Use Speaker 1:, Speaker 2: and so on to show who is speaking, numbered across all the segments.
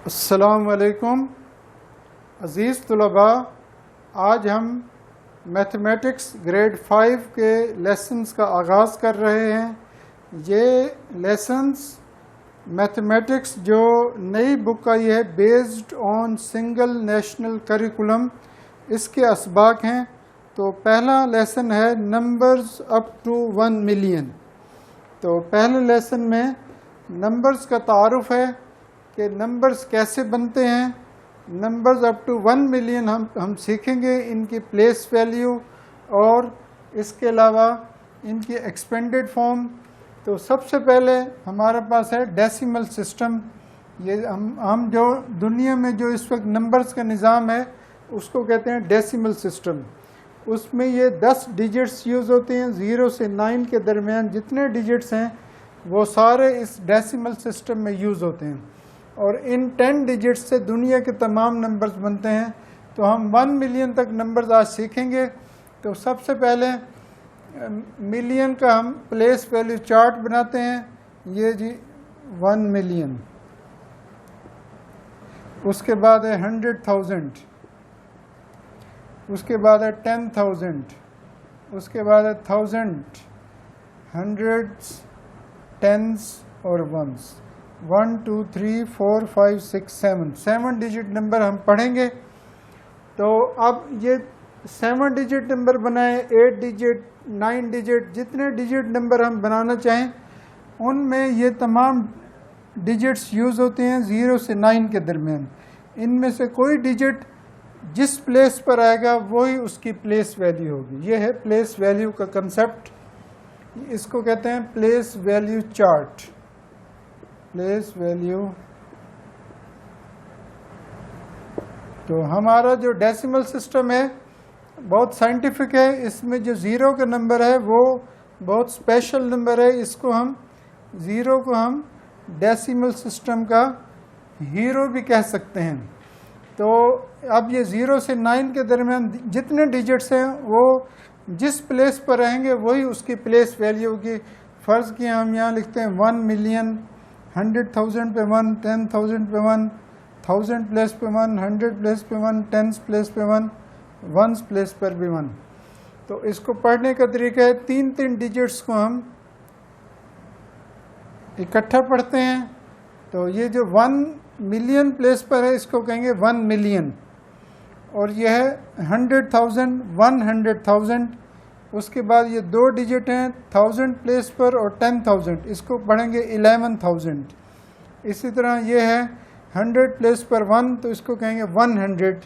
Speaker 1: अस्सलामुअलैकुम अज़ीज़ तलबा, आज हम मैथमेटिक्स ग्रेड 5 के लेसन्स का आगाज़ कर रहे हैं। ये लेसन्स मैथमेटिक्स जो नई बुक आई है based on single national curriculum, इसके असबाक हैं। तो पहला लेसन है नंबर्स अप टू 1 मिलियन। तो पहले लेसन में नंबर्स का तारुफ है कि नंबर्स कैसे बनते हैं। नंबर्स अप टू 1 मिलियन हम सीखेंगे, इनकी प्लेस वैल्यू और इसके अलावा इनकी एक्सपेंडेड फॉर्म। तो सबसे पहले हमारे पास है डेसिमल सिस्टम। ये हम जो दुनिया में जो इस वक्त नंबर्स का निज़ाम है उसको कहते हैं डेसिमल सिस्टम। उसमें ये 10 डिजिट्स यूज़ होते हैं। 0 से 9 के दरमियान जितने डिजिट्स हैं वो सारे इस डेसिमल सिस्टम में यूज़ होते हैं और इन 10 डिजिट्स से दुनिया के तमाम नंबर्स बनते हैं। तो हम 1 मिलियन तक नंबर्स आज सीखेंगे। तो सबसे पहले मिलियन का हम प्लेस वैल्यू चार्ट बनाते हैं। ये जी 1 मिलियन, उसके बाद है 100,000, उसके बाद है 10,000, उसके बाद है 1000, हंड्रेड्स, टेंस और वंस। 1 2 3 4 5 6 7 डिजिट नंबर हम पढ़ेंगे। तो अब ये 7 डिजिट नंबर बनाए, 8 डिजिट, 9 डिजिट, जितने डिजिट नंबर हम बनाना चाहें उनमें ये तमाम डिजिट्स यूज़ होते हैं 0 से 9 के दरमियान। इनमें से कोई डिजिट जिस प्लेस पर आएगा वही उसकी प्लेस वैल्यू होगी। ये है प्लेस वैल्यू का कंसेप्ट। इसको कहते हैं place value chart. Place value. तो हमारा जो डेसिमल सिस्टम है बहुत साइंटिफिक है। इसमें जो 0 का नंबर है वो बहुत स्पेशल नंबर है। इसको हम 0 को हम डेसिमल सिस्टम का हीरो भी कह सकते हैं। तो अब ये 0 से 9 के दरमियान जितने डिजिट्स हैं वो जिस प्लेस पर रहेंगे वही उसकी प्लेस वैल्यू होगी। फ़र्ज़ किए हम यहाँ लिखते हैं 1 मिलियन, 100,000 पे 1, 10,000 पे 1, 1000 प्लेस पे 1, 100 प्लेस पे 1, 10 प्लेस पे 1, वंस प्लेस पर भी 1। तो इसको पढ़ने का तरीका है 3 डिजिट्स को हम इकट्ठा पढ़ते हैं। तो ये जो 1 मिलियन प्लेस पर है इसको कहेंगे 1 मिलियन, और यह है 100,000, 100,000। उसके बाद ये 2 डिजिट हैं 1000 प्लेस पर और 10,000, इसको पढ़ेंगे 11,000। इसी तरह ये है 100 प्लेस पर 1, तो इसको कहेंगे 100,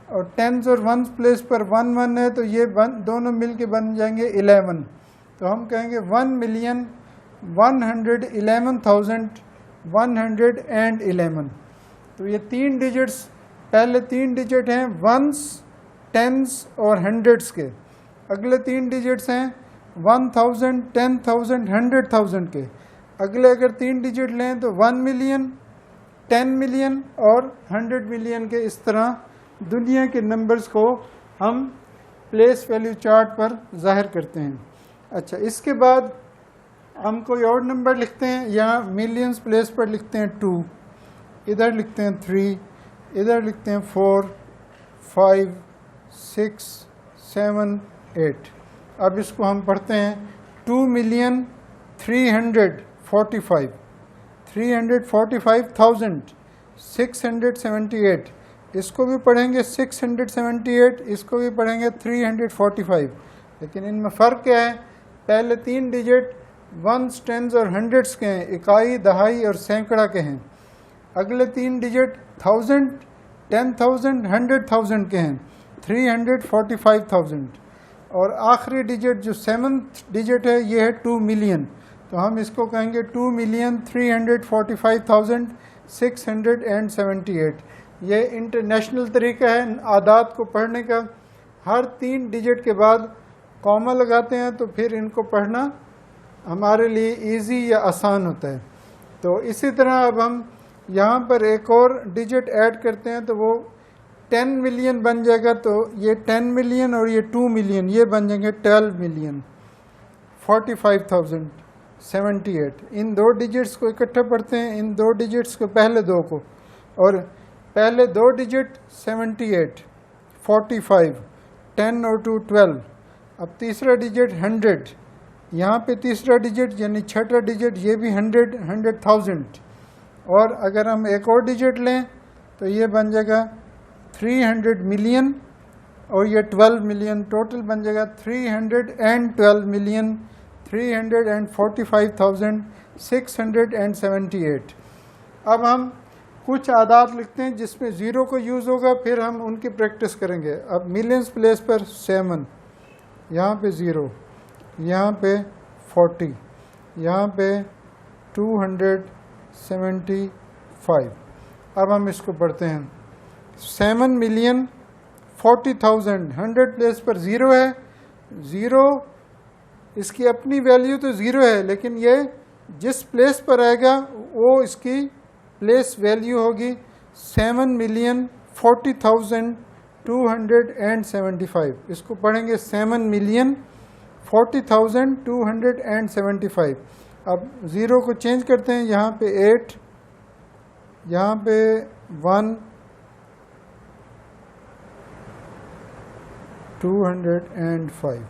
Speaker 1: और 10s और 1s प्लेस पर 1 1 है तो ये दोनों मिल के बन जाएंगे 11। तो हम कहेंगे 1,111,111। तो ये 3 डिजिट्स, पहले 3 डिजिट हैं 1s, 10s और 100s के। अगले 3 डिजिट्स हैं 1000, 10,000, 100,000 के। अगले अगर 3 डिजिट लें तो 1 मिलियन, 10 मिलियन और 100 मिलियन के। इस तरह दुनिया के नंबर्स को हम प्लेस वैल्यू चार्ट पर जाहिर करते हैं। अच्छा, इसके बाद हम कोई और नंबर लिखते हैं। यहाँ मिलियंस प्लेस पर लिखते हैं 2, इधर लिखते हैं 3, इधर लिखते हैं 4, 5, 6, 7, 8। अब इसको हम पढ़ते हैं 2,345,000, 345,678। इसको भी पढ़ेंगे 678, इसको भी पढ़ेंगे 345। लेकिन इनमें फ़र्क क्या है? पहले 3 डिजिट 1s, 10s और 100s के हैं, इकाई, दहाई और सैकड़ा के हैं। अगले 3 डिजिट 1000, 10,000, 100,000 के हैं, 345,000। और आखिरी डिजिट जो 7th डिजिट है ये है 2 मिलियन। तो हम इसको कहेंगे 2,345,678। ये इंटरनेशनल तरीका है आदाद को पढ़ने का। हर 3 डिजिट के बाद कॉमा लगाते हैं तो फिर इनको पढ़ना हमारे लिए इजी या आसान होता है। तो इसी तरह अब हम यहाँ पर एक और डिजिट ऐड करते हैं तो वो 10 मिलियन बन जाएगा। तो ये 10 मिलियन और ये 2 मिलियन ये बन जाएंगे 12 मिलियन 45,078। इन 2 डिजिट्स को इकट्ठा पढ़ते हैं, इन 2 डिजिट्स को, पहले 2 को, और पहले 2 डिजिट 78, 45, 10 और 2 12, अब तीसरा डिजिट 100, यहाँ पे तीसरा डिजिट यानी छठा डिजिट ये भी 100, 100,000, और अगर हम एक और डिजिट लें तो ये बन जाएगा 300 मिलियन और ये 12 मिलियन, टोटल बन जाएगा 312 मिलियन 345,678। अब हम कुछ आदात लिखते हैं जिसमें ज़ीरो को यूज़ होगा, फिर हम उनकी प्रैक्टिस करेंगे। अब मिलियंस प्लेस पर 7, यहाँ पे 0, यहाँ पे 40, यहाँ पे 275। अब हम इसको पढ़ते हैं 7,40,000, 100 प्लेस पर 0 है, 0 इसकी अपनी वैल्यू तो 0 है, लेकिन ये जिस प्लेस पर आएगा वो इसकी प्लेस वैल्यू होगी 7,40,275। इसको पढ़ेंगे 7,40,275। अब 0 को चेंज करते हैं, यहाँ पे 8, यहाँ पे 1, 205।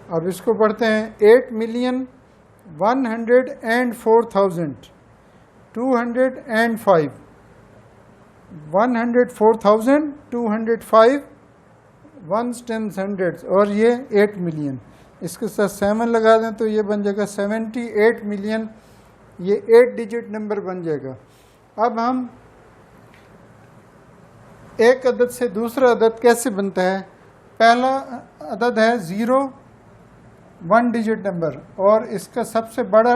Speaker 1: अब इसको पढ़ते हैं 8,104,205, 104,205 1s 10s 100s, और ये 8 मिलियन। इसके साथ 7 लगा दें तो ये बन जाएगा 78 मिलियन, ये 8 डिजिट नंबर बन जाएगा। अब हम एक अदद से दूसरा अदद कैसे बनता है? पहला अदद है 0, 1 डिजिट नंबर, और इसका सबसे बड़ा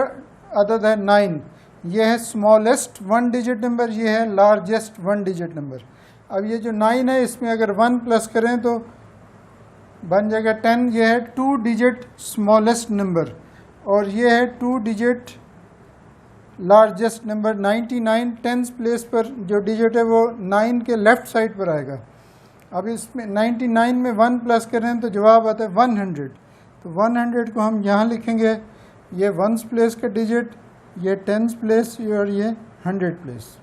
Speaker 1: अदद है 9। ये है स्मॉलेस्ट 1 डिजिट नंबर, ये है लार्जेस्ट 1 डिजिट नंबर। अब ये जो 9 है इसमें अगर 1 प्लस करें तो बन जाएगा 10। ये है 2 डिजिट स्मॉलेस्ट नंबर, और ये है 2 डिजिट लार्जेस्ट नंबर 99। 10 प्लेस पर जो डिजिट है वो 9 के लेफ्ट साइड पर आएगा। अब इसमें 99 में 1 प्लस करें तो जवाब आता है 100। तो 100 को हम यहाँ लिखेंगे, ये 1s प्लेस का डिजिट, ये 10s प्लेस और ये 100 प्लेस।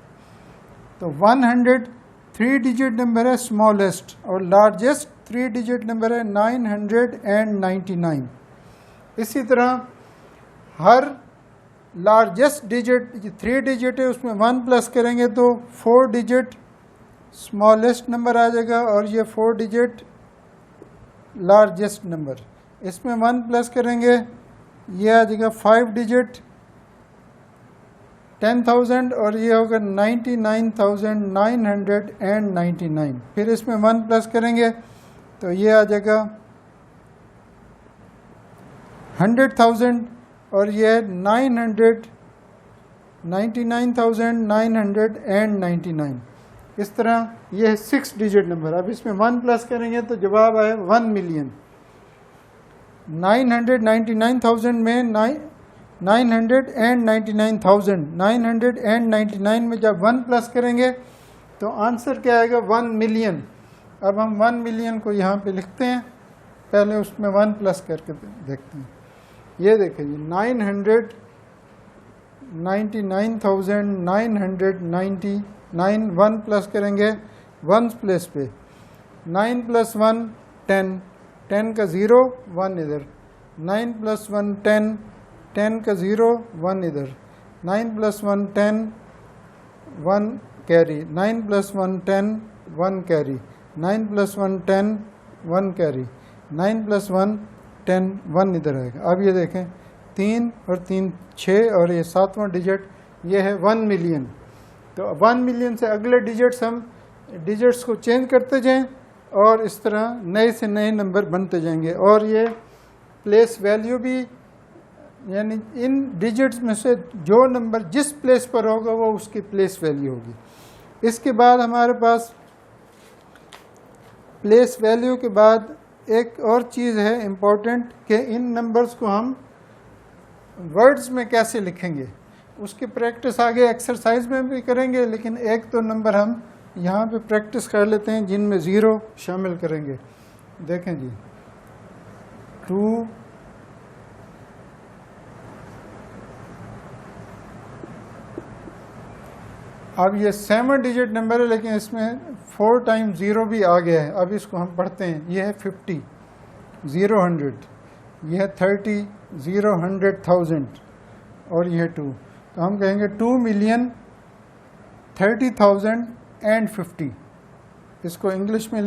Speaker 1: तो 100 3 डिजिट नंबर है स्मॉलेस्ट, और लार्जेस्ट 3 डिजिट नंबर है 999। इसी तरह हर लार्जेस्ट डिजिट 3 डिजिट है, उसमें 1 प्लस करेंगे तो 4 डिजिट स्मॉलेस्ट नंबर आ जाएगा, और ये 4 डिजिट लार्जेस्ट नंबर। इसमें 1 प्लस करेंगे ये आ जाएगा 5 डिजिट 10,000, और ये होगा 99,999। फिर इसमें 1 प्लस करेंगे तो ये आ जाएगा 100,000, और ये 999,999। इस तरह ये है 6 डिजिट नंबर। अब इसमें 1 प्लस करेंगे तो जवाब आए 1 मिलियन। 999,000 में 999,000 में जब 1 प्लस करेंगे तो आंसर क्या आएगा? 1 मिलियन। अब हम 1 मिलियन को यहाँ पे लिखते हैं, पहले उसमें 1 प्लस करके देखते हैं। ये देखिए 999,999, 1 प्लस करेंगे 1s प्लेस पे, 9 प्लस 1 10, 10 का 0 1 इधर, 9 प्लस 1 10, 10 का 0 1 इधर, 9 plus 1 10 1 carry, 9 plus 1 10 1 carry, 9 plus 1 10 1 carry, 9 plus 1 10 1 इधर आएगा। अब ये देखें 3 और 3 6, और ये 7वां डिजिट ये है 1 मिलियन। तो 1 मिलियन से अगले डिजिट्स हम डिजिट्स को चेंज करते जाएं, और इस तरह नए से नए नंबर बनते जाएंगे। और ये प्लेस वैल्यू भी, यानी इन डिजिट्स में से जो नंबर जिस प्लेस पर होगा वो उसकी प्लेस वैल्यू होगी। इसके बाद हमारे पास प्लेस वैल्यू के बाद एक और चीज़ है इम्पोर्टेंट कि इन नंबर्स को हम वर्ड्स में कैसे लिखेंगे, उसकी प्रैक्टिस आगे एक्सरसाइज में भी करेंगे। लेकिन एक तो नंबर हम यहाँ पे प्रैक्टिस कर लेते हैं जिनमें 0 शामिल करेंगे। देखें जी 2, 8, अब ये 7 डिजिट नंबर है, लेकिन इसमें 4 टाइम्स 0 भी आ गया है। अब इसको हम पढ़ते हैं। ये है 50, 0 100, ये है 30, 0 100,000 और ये है 2। तो हम कहेंगे 2,30,050। इसको इंग्लिश में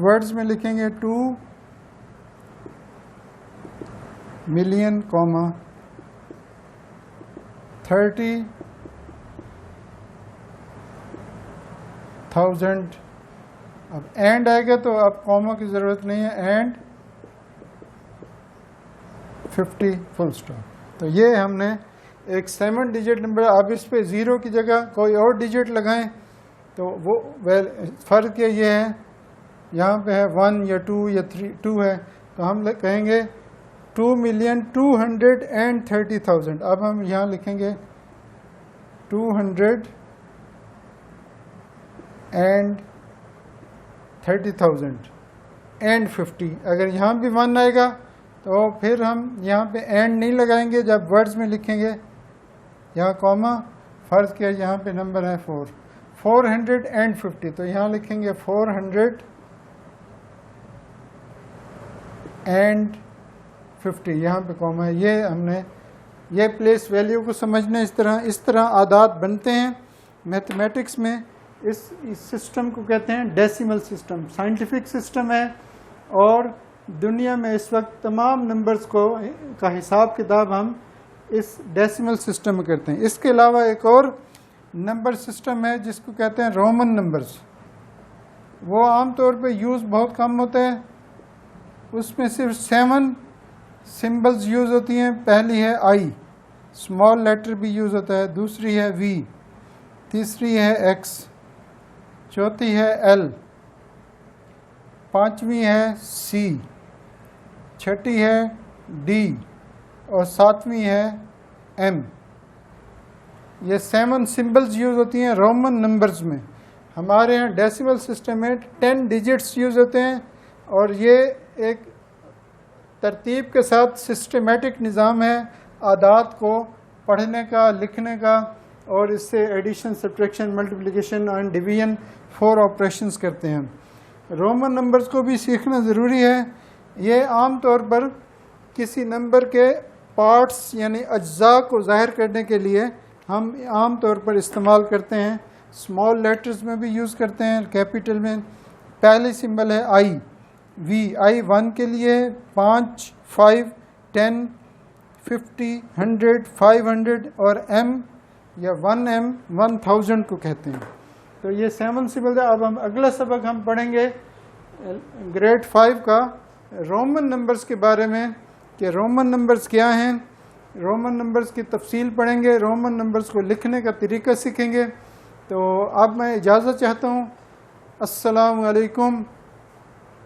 Speaker 1: वर्ड्स में लिखेंगे 2 मिलियन, 30,000। अब एंड आएगा तो अब कॉमा की ज़रूरत नहीं है, एंड 50 फुल स्टॉप। तो ये हमने एक 7 डिजिट नंबर। अब इस पे 0 की जगह कोई और डिजिट लगाएं तो वो फ़र्क ये है, यहाँ पे है 1 या 2 या 2 है, तो हम कहेंगे 2,230,000। अब हम यहाँ लिखेंगे 230,000 एंड 50। अगर यहाँ भी 1 आएगा तो फिर हम यहाँ पे एंड नहीं लगाएंगे जब वर्ड्स में लिखेंगे, यहाँ कॉमा। फ़र्ज किया यहाँ पे नंबर है 450। तो यहाँ लिखेंगे 450, यहाँ पे कॉमा है। ये हमने ये प्लेस वैल्यू को समझना। इस तरह आदात बनते हैं मैथमेटिक्स में। इस सिस्टम को कहते हैं डेसिमल सिस्टम। साइंटिफिक सिस्टम है और दुनिया में इस वक्त तमाम नंबर्स का हिसाब किताब हम इस डेसिमल सिस्टम में करते हैं। इसके अलावा एक और नंबर सिस्टम है जिसको कहते हैं रोमन नंबर्स। वो आमतौर पे यूज़ बहुत कम होते हैं। उसमें सिर्फ 7 सिंबल्स यूज़ होती हैं। पहली है आई, स्मॉल लेटर भी यूज़ होता है। दूसरी है वी, तीसरी है एक्स, चौथी है एल, पांचवी है सी, छठी है डी और सातवीं है एम। ये 7 सिंबल्स यूज़ होती हैं रोमन नंबर्स में। हमारे यहाँ डेसिमल सिस्टम में 10 डिजिट्स यूज़ होते हैं और ये एक तरतीब के साथ सिस्टमेटिक निज़ाम है आदात को पढ़ने का, लिखने का, और इससे addition, subtraction, multiplication and division 4 operations करते हैं। रोमन नंबर्स को भी सीखना ज़रूरी है। ये आम तौर पर किसी नंबर के पार्ट्स यानी अज्जा को ज़ाहिर करने के लिए हम आम तौर पर इस्तेमाल करते हैं। स्मॉल लेटर्स में भी यूज़ करते हैं, कैपिटल में। पहली सिंबल है आई, वी। आई 1 के लिए 5, 5, 10, 50, 100, 500 और एम या 1M 1000 को कहते हैं। तो ये 7 सिंबल है। अब हम अगला सबक हम पढ़ेंगे ग्रेड 5 का रोमन नंबर्स के बारे में कि रोमन नंबर्स क्या हैं। रोमन नंबर्स की तफसील पढ़ेंगे, रोमन नंबर्स को लिखने का तरीका सीखेंगे। तो अब मैं इजाज़त चाहता हूँ। अस्सलामु अलैकुम